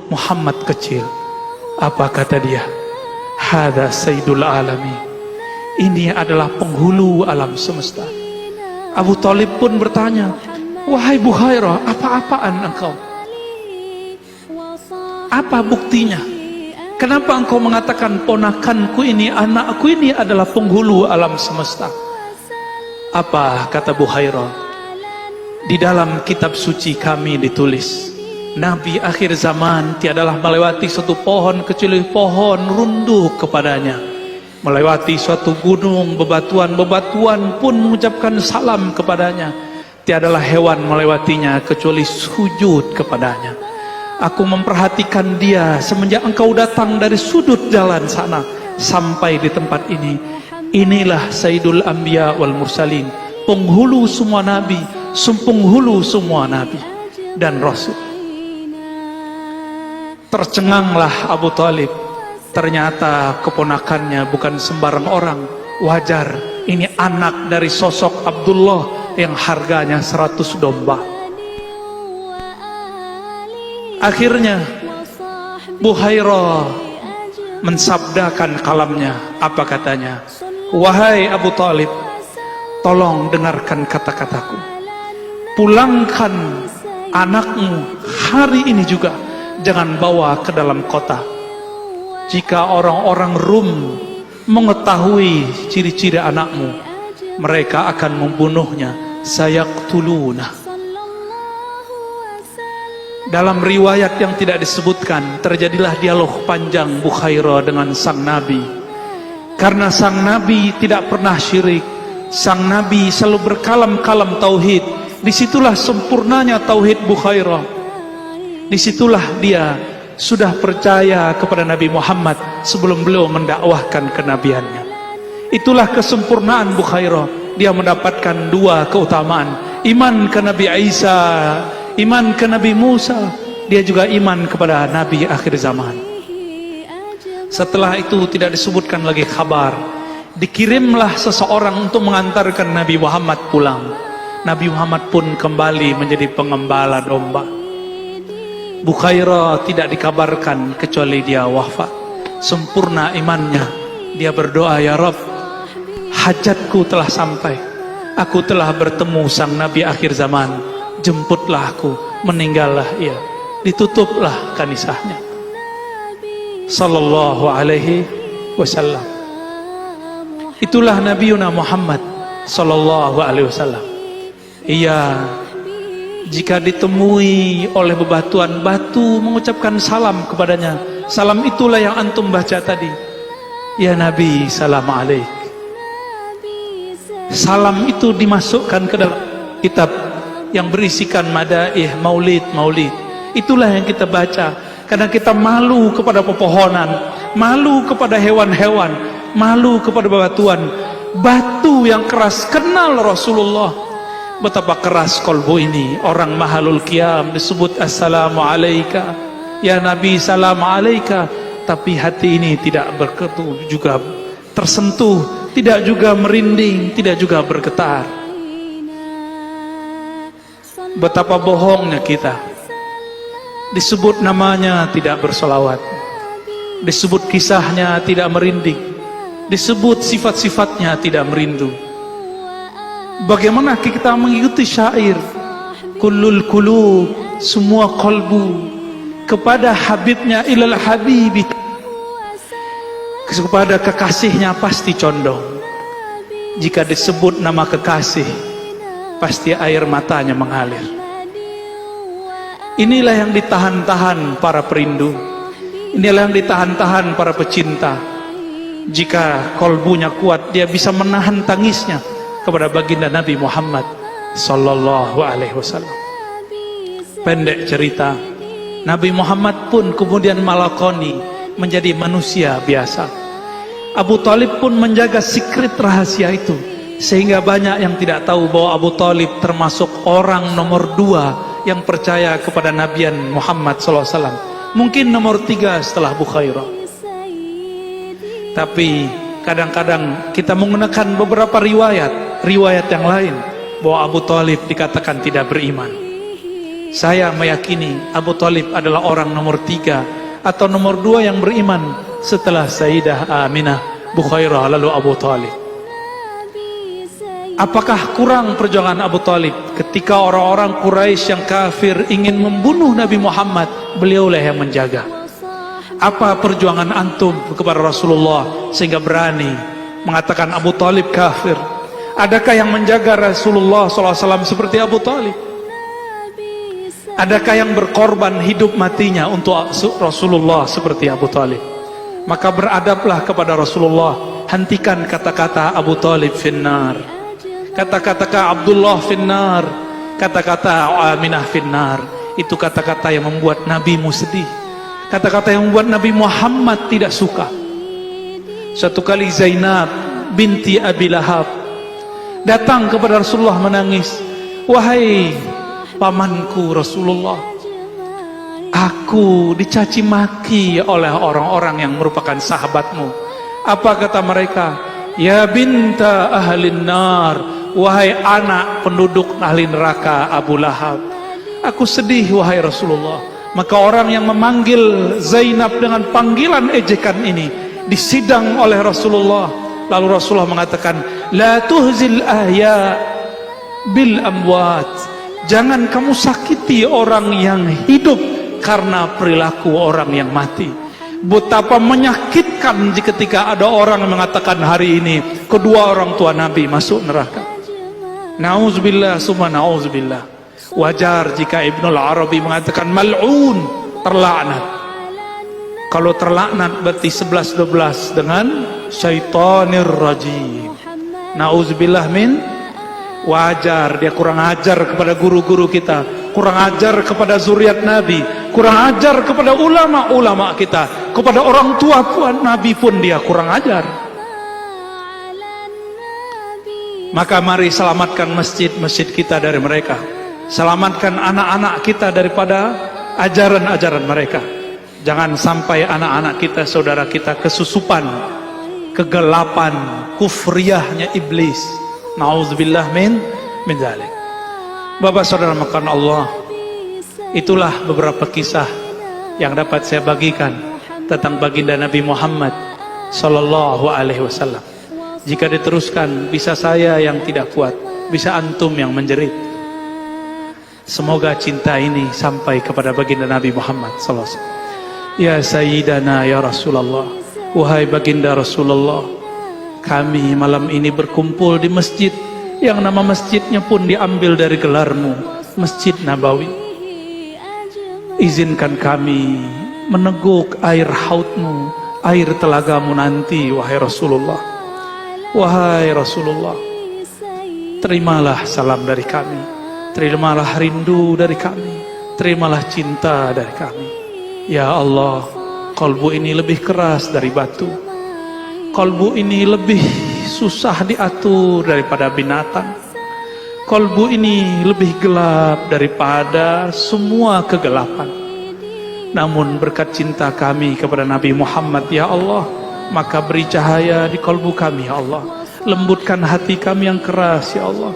Muhammad kecil. Apa kata dia? Hada Sayyidul Alamin. Ini adalah penghulu alam semesta. Abu Thalib pun bertanya, wahai Bukhairah, apa-apaan engkau? Apa buktinya? Kenapa engkau mengatakan ponakanku ini, anakku ini adalah penghulu alam semesta? Apa kata Bukhairah? Di dalam kitab suci kami ditulis, Nabi akhir zaman tiadalah melewati suatu pohon kecuali pohon runtuh kepadanya, melewati suatu gunung, bebatuan pun mengucapkan salam kepadanya. Tiadalah hewan melewatinya kecuali sujud kepadanya. Aku memperhatikan dia semenjak engkau datang dari sudut jalan sana sampai di tempat ini. Inilah Sayyidul Anbiya wal Mursalin, penghulu semua nabi, penghulu semua nabi dan rasul. Tercenganglah Abu Thalib. Ternyata keponakannya bukan sembarang orang. Wajar, ini anak dari sosok Abdullah yang harganya 100 domba. Akhirnya Bukhairah mensabdakan kalamnya. Apa katanya? Wahai Abu Thalib, tolong dengarkan kata-kataku. Pulangkan anakmu hari ini juga. Jangan bawa ke dalam kota. Jika orang-orang Rum mengetahui ciri-ciri anakmu, mereka akan membunuhnya. Sayaqtuluna. Dalam riwayat yang tidak disebutkan, terjadilah dialog panjang Bukhairah dengan sang Nabi. Karena sang Nabi tidak pernah syirik, sang Nabi selalu berkalam-kalam tauhid. Disitulah sempurnanya tauhid Bukhairah. Disitulah dia sudah percaya kepada Nabi Muhammad sebelum beliau mendakwahkan kenabiannya. Itulah kesempurnaan Bukhairah. Dia mendapatkan dua keutamaan: iman ke Nabi Isa, iman ke Nabi Musa. Dia juga iman kepada Nabi akhir zaman. Setelah itu tidak disebutkan lagi kabar. Dikirimlah seseorang untuk mengantarkan Nabi Muhammad pulang. Nabi Muhammad pun kembali menjadi pengembala domba. Bukhairah tidak dikabarkan kecuali dia wafat. Sempurna imannya. Dia berdoa, ya Rabb, hajatku telah sampai. Aku telah bertemu sang Nabi akhir zaman. Jemputlah aku, meninggallah ia. Ditutuplah kanisahnya. Sallallahu alaihi wasallam. Itulah Nabiuna Muhammad sallallahu alaihi wasallam. Ia jika ditemui oleh bebatuan, batu mengucapkan salam kepadanya. Salam itulah yang antum baca tadi. Ya Nabi, salam alaik. Salam itu dimasukkan ke dalam kitab yang berisikan madaih, maulid. Itulah yang kita baca. Karena kita malu kepada pepohonan, malu kepada hewan-hewan, malu kepada bebatuan. Batu yang keras kenal Rasulullah. Betapa keras kolbu ini. Orang mahalul qiyam disebut assalamu alaika, ya Nabi salam alaika. Tapi hati ini tidak berketu, juga tersentuh, tidak juga merinding, tidak juga bergetar. Betapa bohongnya kita. Disebut namanya tidak bersolawat, disebut kisahnya tidak merinding, disebut sifat-sifatnya tidak merindu. Bagaimana kita mengikuti syair kullul qulub, semua kolbu kepada habibnya, ilal habibi, kepada kekasihnya pasti condong. Jika disebut nama kekasih, pasti air matanya mengalir. Inilah yang ditahan-tahan para perindu. Inilah yang ditahan-tahan para pecinta. Jika kolbunya kuat, dia bisa menahan tangisnya kepada baginda Nabi Muhammad sallallahu alaihi wasallam. Pendek cerita, Nabi Muhammad pun kemudian malakoni menjadi manusia biasa. Abu Thalib pun menjaga secret rahasia itu, sehingga banyak yang tidak tahu bahwa Abu Thalib termasuk orang nomor 2 yang percaya kepada Nabian Muhammad SAW. Mungkin nomor 3 setelah Bukhairah. Tapi kadang-kadang kita menggunakan beberapa riwayat yang lain bahwa Abu Thalib dikatakan tidak beriman. Saya meyakini Abu Talib adalah orang nomor 3 atau nomor 2 yang beriman setelah Sayyidah Aminah Bukhairah lalu Abu Talib. Apakah kurang perjuangan Abu Talib ketika orang-orang Quraisy yang kafir ingin membunuh Nabi Muhammad? Beliaulah yang menjaga. Apa perjuangan antum kepada Rasulullah sehingga berani mengatakan Abu Talib kafir? Adakah yang menjaga Rasulullah SAW seperti Abu Talib? Adakah yang berkorban hidup matinya untuk Rasulullah seperti Abu Talib? Maka beradablah kepada Rasulullah. Hentikan kata-kata Abu Talib finnar, kata-kata Abdullah finnar, kata-kata Aminah finnar. Itu kata-kata yang membuat nabimu sedih, kata-kata yang membuat Nabi Muhammad tidak suka. Satu kali Zainab binti Abi Lahab datang kepada Rasulullah menangis. Wahai pamanku Rasulullah, aku dicaci maki oleh orang-orang yang merupakan sahabatmu. Apa kata mereka? Ya binta ahlin nar, wahai anak penduduk ahli neraka Abu Lahab. Aku sedih wahai Rasulullah. Maka orang yang memanggil Zainab dengan panggilan ejekan ini disidang oleh Rasulullah. Lalu Rasulullah mengatakan, la tuhzil ahya bil amwat. Jangan kamu sakiti orang yang hidup karena perilaku orang yang mati. Betapa menyakitkan ketika ada orang yang mengatakan hari ini kedua orang tua Nabi masuk neraka. Nauzubillah summa nauzubillah. Wajar jika Ibnul Arabi mengatakan mal'un, terlaknat. Kalau terlaknat berarti 11-12 dengan syaitanir rajim. Nauzubillah min. Wajar dia kurang ajar kepada guru-guru kita, kurang ajar kepada zuriat Nabi, kurang ajar kepada ulama-ulama kita, kepada orang tua Nabi pun dia kurang ajar. Maka mari selamatkan masjid-masjid kita dari mereka, selamatkan anak-anak kita daripada ajaran-ajaran mereka. Jangan sampai anak-anak kita, saudara kita kesusupan, kegelapan, kufriyahnya iblis. Nauzubillah min dzalik. Bapak saudara makan Allah, itulah beberapa kisah yang dapat saya bagikan tentang baginda Nabi Muhammad sallallahu alaihi wasallam. Jika diteruskan, bisa saya yang tidak kuat, bisa antum yang menjerit. Semoga cinta ini sampai kepada baginda Nabi Muhammad sallallahu alaihi wasallam. Ya Sayyidana ya Rasulullah, wahai baginda Rasulullah, kami malam ini berkumpul di masjid yang nama masjidnya pun diambil dari gelarmu, Masjid Nabawi. Izinkan kami meneguk air haudmu, air telagamu nanti, wahai Rasulullah. Wahai Rasulullah, terimalah salam dari kami, terimalah rindu dari kami, terimalah cinta dari kami. Ya Allah, kalbu ini lebih keras dari batu, kalbu ini lebih susah diatur daripada binatang, kalbu ini lebih gelap daripada semua kegelapan. Namun berkat cinta kami kepada Nabi Muhammad ya Allah, maka beri cahaya di kalbu kami ya Allah. Lembutkan hati kami yang keras ya Allah.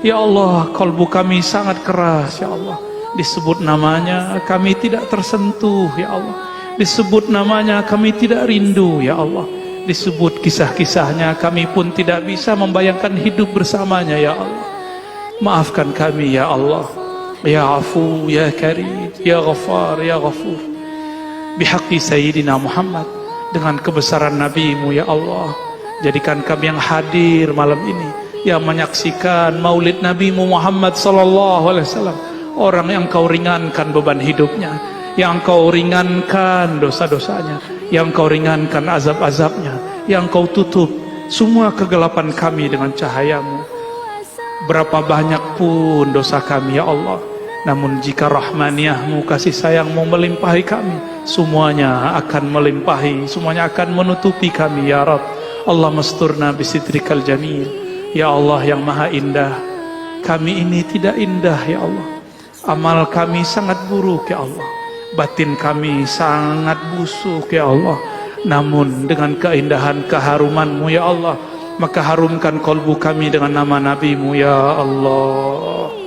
Ya Allah, kalbu kami sangat keras ya Allah. Disebut namanya kami tidak tersentuh ya Allah. Disebut namanya kami tidak rindu ya Allah. Disebut kisah-kisahnya kami pun tidak bisa membayangkan hidup bersamanya ya Allah. Maafkan kami ya Allah. Ya Afu, ya Karim, ya Ghafar, ya Ghafur. Bihaqqi Sayyidina Muhammad, dengan kebesaran Nabi-Mu ya Allah, jadikan kami yang hadir malam ini, yang menyaksikan maulid Nabi-Mu Muhammad sallallahu alaihi wasallam, orang yang Kau ringankan beban hidupnya, yang Kau ringankan dosa-dosanya, yang Kau ringankan azab-azabnya, yang Kau tutup semua kegelapan kami dengan cahaya-Mu. Berapa banyak pun dosa kami ya Allah, namun jika rahmaniyah-Mu, kasih sayang-Mu melimpahi kami, semuanya akan melimpahi, semuanya akan menutupi kami ya Rabb. Allah masturna bisitrikal jamil. Ya Allah yang maha indah, kami ini tidak indah ya Allah. Amal kami sangat buruk ya Allah, batin kami sangat busuk ya Allah. Namun dengan keindahan keharuman-Mu ya Allah, maka harumkan kalbu kami dengan nama Nabi-Mu ya Allah.